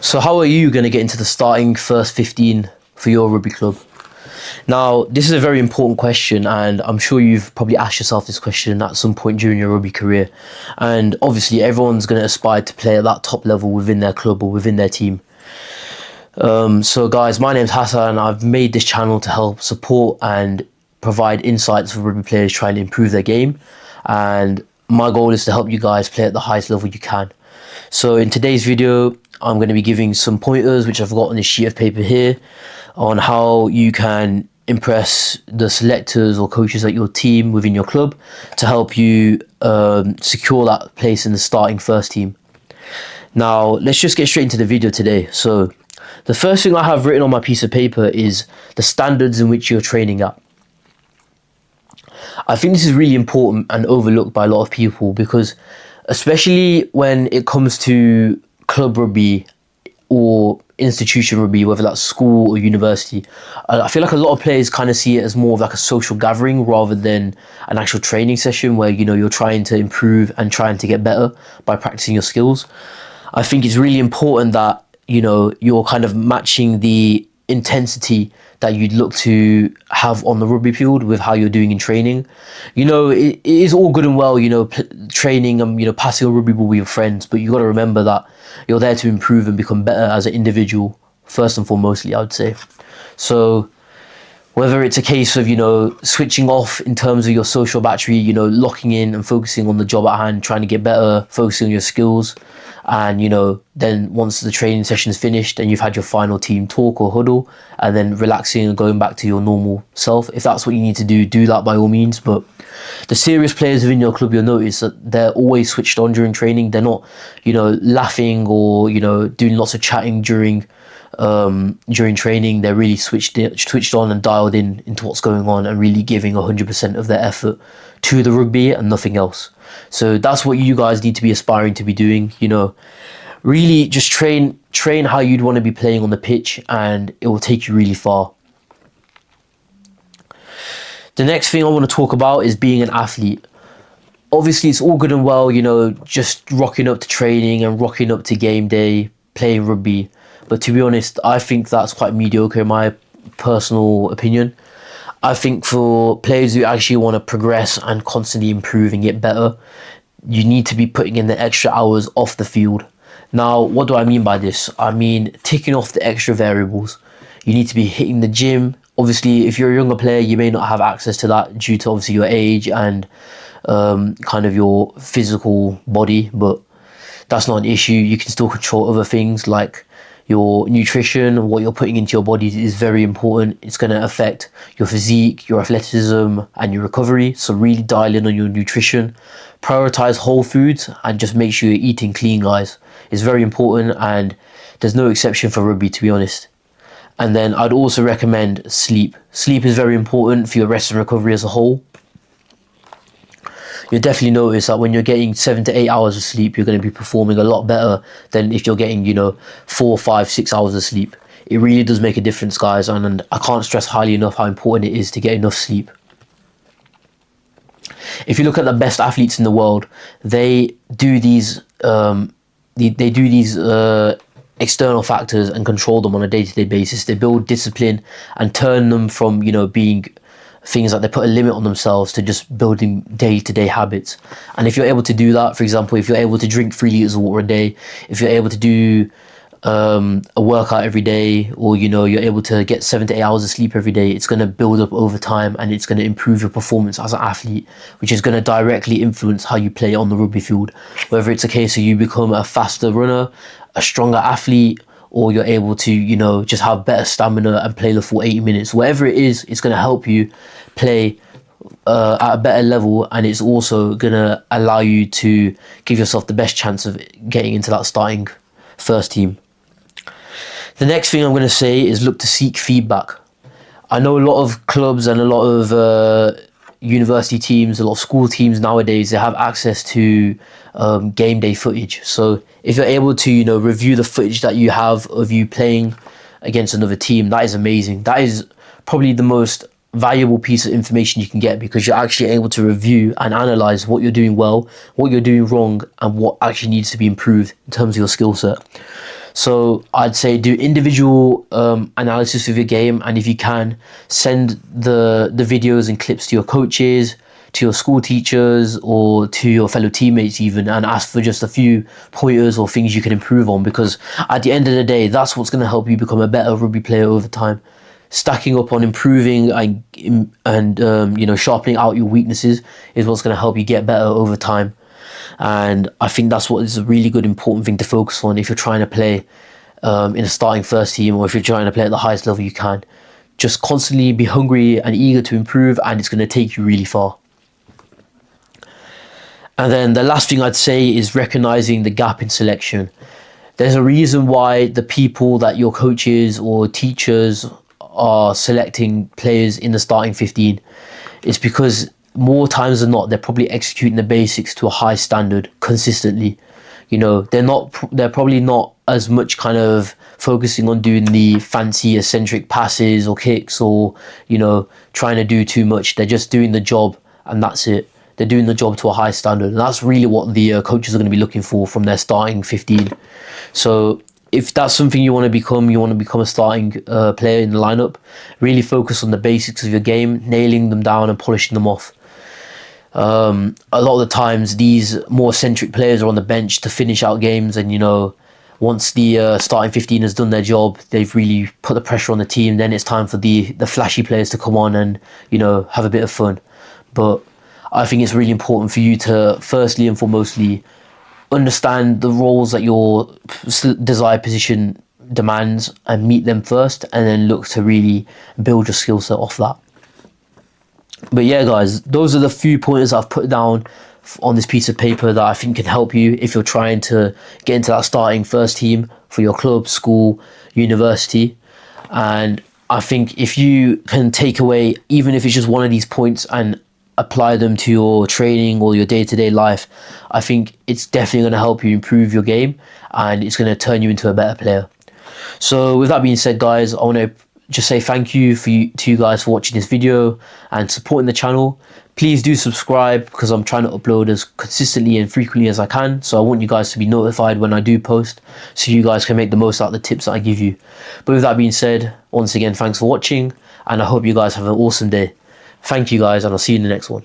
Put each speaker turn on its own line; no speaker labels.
So how are you going to get into the starting first 15 for your rugby club? Now, this is a very important question, and I'm sure you've probably asked yourself this question at some point during your rugby career. And obviously, everyone's going to aspire to play at that top level within their club or within their team. So guys, my name's Hassan. I've made this channel to help support and provide insights for rugby players trying to improve their game. And my goal is to help you guys play at the highest level you can. So in today's video, I'm going to be giving some pointers, which I've got on this sheet of paper here, on how you can impress the selectors or coaches at your team within your club to help you secure that place in the starting first team. Now, let's just get straight into the video today. So the first thing I have written on my piece of paper is the standards in which you're training at. I think this is really important and overlooked by a lot of people, because especially when it comes to club rugby or institution rugby, whether that's school or university, I feel like a lot of players kind of see it as more of like a social gathering rather than an actual training session where, you know, you're trying to improve and trying to get better by practicing your skills. I think it's really important that, you know, you're kind of matching the intensity that you'd look to have on the rugby field with how you're doing in training. You know, it is all good and well, you know, training and, you know, passing a rugby ball with your friends, but you got to remember that you're there to improve and become better as an individual, first and foremostly, I would say. So whether it's a case of, you know, switching off in terms of your social battery, you know, locking in and focusing on the job at hand, trying to get better, focusing on your skills, and, you know, then once the training session's finished and you've had your final team talk or huddle, and then relaxing and going back to your normal self, if that's what you need to do that by all means. But the serious players within your club, you'll notice that they're always switched on during training. They're not, you know, laughing or, you know, doing lots of chatting during training. They're really switched on and dialed in into what's going on and really giving 100% of their effort to the rugby and nothing else. So that's what you guys need to be aspiring to be doing. You know, really just train how you'd want to be playing on the pitch, and it will take you really far. The next thing I want to talk about is being an athlete. Obviously, it's all good and well, you know, just rocking up to training and rocking up to game day, playing rugby. But to be honest, I think that's quite mediocre in my personal opinion. I think for players who actually want to progress and constantly improve and get better, you need to be putting in the extra hours off the field. Now, what do I mean by this? I mean ticking off the extra variables. You need to be hitting the gym. Obviously, if you're a younger player, you may not have access to that due to obviously your age and kind of your physical body, but that's not an issue. You can still control other things like your nutrition. What you're putting into your body is very important. It's going to affect your physique, your athleticism, and your recovery. So really dial in on your nutrition. Prioritize whole foods and just make sure you're eating clean, guys. It's very important, and there's no exception for rugby, to be honest. And then I'd also recommend sleep. Sleep is very important for your rest and recovery as a whole. You'll definitely notice that when you're getting 7 to 8 hours of sleep, you're going to be performing a lot better than if you're getting, you know, 4, 5, 6 hours of sleep. It really does make a difference, guys, and I can't stress highly enough how important it is to get enough sleep. If you look at the best athletes in the world, they do these external factors and control them on a day-to-day basis. They build discipline and turn them from, you know, being things like they put a limit on themselves to just building day-to-day habits. And if you're able to do that, for example, if you're able to drink 3 liters of water a day, if you're able to do a workout every day, or, you know, you're able to get 7 to 8 hours of sleep every day, it's going to build up over time, and it's going to improve your performance as an athlete, which is going to directly influence how you play on the rugby field. Whether it's a case of you become a faster runner, a stronger athlete, or you're able to, you know, just have better stamina and play the full 80 minutes. Whatever it is, it's going to help you play at a better level, and it's also going to allow you to give yourself the best chance of getting into that starting first team. The next thing I'm going to say is look to seek feedback. I know a lot of clubs and a lot of university teams, a lot of school teams nowadays, they have access to game day footage. So if you're able to, you know, review the footage that you have of you playing against another team, that is amazing. That is probably the most valuable piece of information you can get, because you're actually able to review and analyze what you're doing well, what you're doing wrong, and what actually needs to be improved in terms of your skill set. So I'd say do individual analysis of your game, and if you can, send the videos and clips to your coaches, to your school teachers, or to your fellow teammates even, and ask for just a few pointers or things you can improve on, because at the end of the day, that's what's going to help you become a better rugby player over time. Stacking up on improving and sharpening out your weaknesses is what's going to help you get better over time. And I think that's what is a really good important thing to focus on if you're trying to play in a starting first team, or if you're trying to play at the highest level you can. Just constantly be hungry and eager to improve, and it's going to take you really far. And then the last thing I'd say is recognizing the gap in selection. There's a reason why the people that your coaches or teachers are selecting players in the starting 15. It's because more times than not, they're probably executing the basics to a high standard consistently. They're probably not as much kind of focusing on doing the fancy eccentric passes or kicks, or trying to do too much. They're just doing the job, and that's it. They're doing the job to a high standard, and that's really what the coaches are going to be looking for from their starting 15. So if that's something you want to become a starting player in the lineup, really focus on the basics of your game, nailing them down and polishing them off. A lot of the times, these more eccentric players are on the bench to finish out games, and once the starting 15 has done their job, they've really put the pressure on the team. Then it's time for the flashy players to come on and have a bit of fun. But I think it's really important for you to firstly and foremostly understand the roles that your desired position demands and meet them first, and then look to really build your skill set off that. But yeah, guys, those are the few pointers I've put down on this piece of paper that I think can help you if you're trying to get into that starting first team for your club, school, university. And I think if you can take away, even if it's just one of these points, and apply them to your training or your day-to-day life, I think it's definitely going to help you improve your game, and it's going to turn you into a better player. So with that being said, guys, I want to just say thank you to you guys for watching this video and supporting the channel. Please do subscribe, because I'm trying to upload as consistently and frequently as I can, so I want you guys to be notified when I do post, so you guys can make the most out of the tips that I give you. But with that being said, once again, thanks for watching, and I hope you guys have an awesome day. Thank you guys, and I'll see you in the next one.